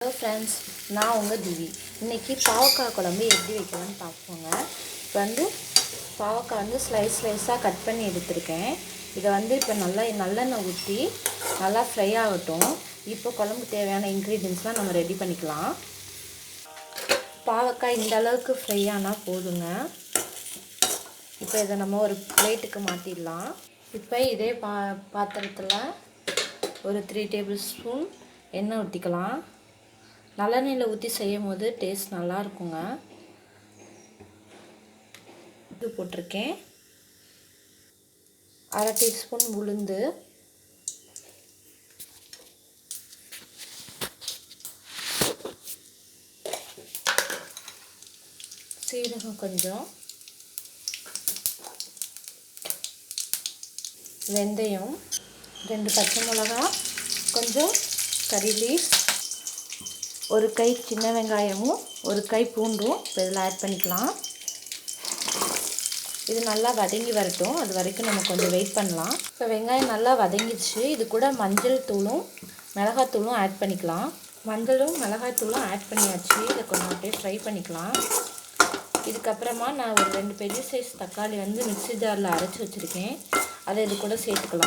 Hello friends, நான் உங்கள் திவி. இன்றைக்கி பாவக்காய் குழம்பு எப்படி வைக்கலான்னு பார்ப்போங்க. இப்போ பாவக்காய் ஸ்லைஸாக கட் பண்ணி எடுத்திருக்கேன். இதை இப்போ நல்லெண்ணெய் ஊற்றி நல்லா ஃப்ரை ஆகட்டும். இப்போ குழம்புக்கு தேவையான இன்க்ரீடியன்ஸ்லாம் நம்ம ரெடி பண்ணிக்கலாம். பாவக்காய் இந்த அளவுக்கு ஃப்ரை ஆனால் போதுங்க. இப்போ இதை நம்ம ஒரு பிளேட்டுக்கு மாற்றிடலாம். இப்போ இதே பாத்திரத்தில் ஒரு 3 டேபிள் ஸ்பூன் எண்ணெய் ஊற்றிக்கலாம். நல்லெண்ணெயில் ஊற்றி செய்யும் போது டேஸ்ட் நல்லா இருக்குங்க. இது போட்டிருக்கேன். 1/2 டீஸ்பூன் உளுந்து, சீரகம் கொஞ்சம், வெந்தயம், 2 பச்சை மிளகா, கொஞ்சம் கறி லீவ்ஸ், ஒரு கை சின்ன வெங்காயமும் ஒரு கை பூண்டும் இப்போ இதில் ஆட் பண்ணிக்கலாம். இது நல்லா வதங்கி வரட்டும். அது வரைக்கும் நம்ம கொஞ்சம் வெயிட் பண்ணலாம். இப்போ வெங்காயம் நல்லா வதங்கிடுச்சு. இது கூட மஞ்சள் தூளும் மிளகாத்தூளும் ஆட் பண்ணிக்கலாம். மஞ்சளும் மிளகாய்த்தூளும் ஆட் பண்ணியாச்சு. இதை கொஞ்சம் அப்படியே ஃப்ரை பண்ணிக்கலாம். இதுக்கப்புறமா நான் ஒரு 2 பெரிய சைஸ் தக்காளி மிக்ஸி ஜாரில் அரைச்சி வச்சுருக்கேன். அதை இது கூட சேர்த்துக்கலாம்.